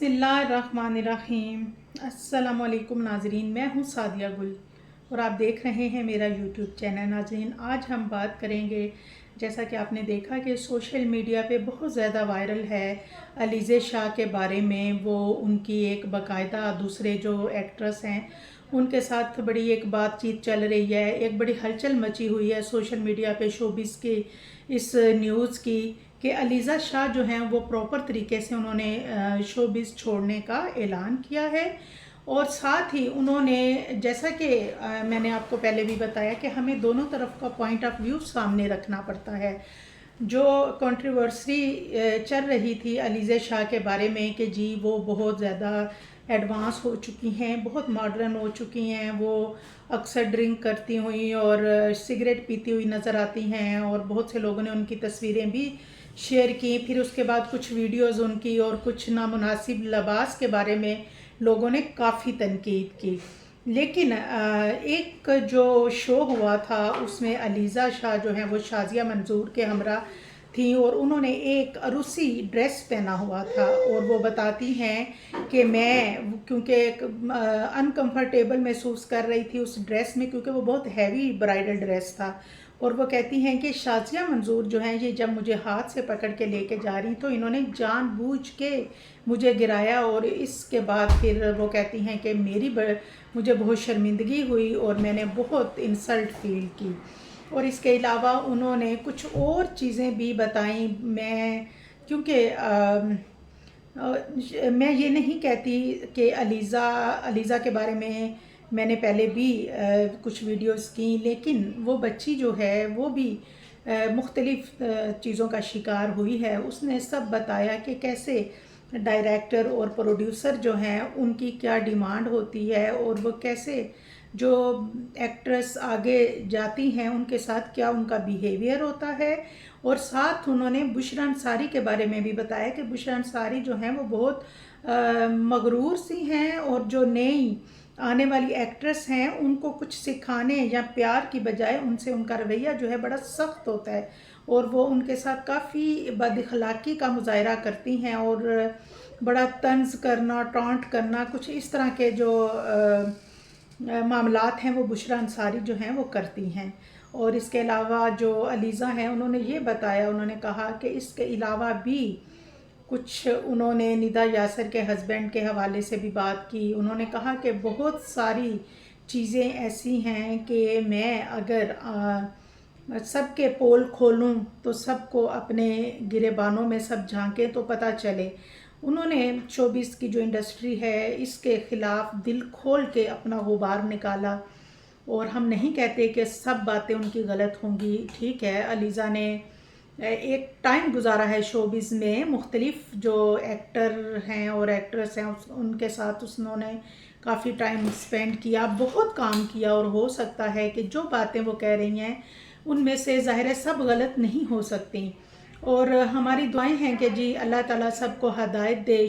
बिस्मिल्लाहिर्रहमानिर्रहीम। अस्सलामुअलैकुम नाजरीन, मैं हूँ सादिया गुल और आप देख रहे हैं मेरा यूट्यूब चैनल। नाजरीन, आज हम बात करेंगे, जैसा कि आपने देखा कि सोशल मीडिया पे बहुत ज़्यादा वायरल है अलीज़े शाह के बारे में। वो उनकी एक बाकायदा दूसरे जो एक्ट्रेस हैं उनके साथ बड़ी एक बातचीत चल रही है, एक बड़ी हलचल मची हुई है सोशल मीडिया पे शोबिस की इस न्यूज़ की कि अलीज़ा शाह जो हैं वो प्रॉपर तरीके से उन्होंने शोबिस छोड़ने का ऐलान किया है। और साथ ही उन्होंने, जैसा कि मैंने आपको पहले भी बताया कि हमें दोनों तरफ का पॉइंट ऑफ व्यू सामने रखना पड़ता है। जो कंट्रोवर्सी चल रही थी अलीज़ा शाह के बारे में कि जी वो बहुत ज़्यादा एडवांस हो चुकी हैं, बहुत मॉडर्न हो चुकी हैं, वो अक्सर ड्रिंक करती हुई और सिगरेट पीती हुई नज़र आती हैं, और बहुत से लोगों ने उनकी तस्वीरें भी शेयर की। फिर उसके बाद कुछ वीडियोस उनकी और कुछ नामुनासिब लिबास के बारे में लोगों ने काफ़ी तनकीद की। लेकिन एक जो शो हुआ था उसमें अलीज़ा शाह जो हैं वो शाज़िया मंसूर के हमरा थी और उन्होंने एक रूसी ड्रेस पहना हुआ था, और वो बताती हैं कि मैं क्योंकि एक अनकंफर्टेबल महसूस कर रही थी उस ड्रेस में, क्योंकि वो बहुत हैवी ब्राइडल ड्रेस था। और वो कहती हैं कि शाज़िया मंसूर जो हैं ये जब मुझे हाथ से पकड़ के लेके जा रही तो इन्होंने जानबूझ के मुझे गिराया, और इसके बाद फिर वो कहती हैं कि मुझे बहुत शर्मिंदगी हुई और मैंने बहुत इंसल्ट फील की। और इसके अलावा उन्होंने कुछ और चीज़ें भी बताई। मैं क्योंकि मैं ये नहीं कहती कि अलीज़ा के बारे में मैंने पहले भी कुछ वीडियोस की, लेकिन वो बच्ची जो है वो भी मुख्तलिफ़ चीज़ों का शिकार हुई है। उसने सब बताया कि कैसे डायरेक्टर और प्रोड्यूसर जो हैं उनकी क्या डिमांड होती है, और वो कैसे जो एक्ट्रेस आगे जाती हैं उनके साथ क्या उनका बिहेवियर होता है। और साथ उन्होंने बुशरा अंसारी के बारे में भी बताया कि बुशरा अंसारी जो हैं वो बहुत मगरूर सी हैं, और जो नई आने वाली एक्ट्रेस हैं उनको कुछ सिखाने या प्यार की बजाय उनसे उनका रवैया जो है बड़ा सख्त होता है, और वो उनके साथ काफ़ी बदअखलाक़ी का मुज़ाहरा करती हैं, और बड़ा तंज करना, टॉन्ट करना, कुछ इस तरह के जो मामलात हैं वो बुशरा अंसारी जो हैं वो करती हैं। और इसके अलावा जो अलीज़ा हैं उन्होंने ये बताया, उन्होंने कहा कि इसके अलावा भी कुछ उन्होंने निदा यासर के हस्बैंड के हवाले से भी बात की। उन्होंने कहा कि बहुत सारी चीज़ें ऐसी हैं कि मैं अगर सबके पोल खोलूं तो सबको अपने गिरेबानों में सब झांकें तो पता चले। उन्होंने शोबिस की जो इंडस्ट्री है इसके ख़िलाफ़ दिल खोल के अपना गुबार निकाला, और हम नहीं कहते कि सब बातें उनकी गलत होंगी। ठीक है, अलीज़ा ने एक टाइम गुजारा है शोबिस में, मुख्तलिफ़ जो एक्टर हैं और एक्ट्रेस हैं उनके साथ उन्होंने काफ़ी टाइम स्पेंड किया, बहुत काम किया, और हो सकता है कि जो बातें वो कह रही हैं उनमें से ज़ाहिर है सब गलत नहीं हो सकती। और हमारी दुआएं हैं कि जी अल्लाह ताला सबको हदायत दे।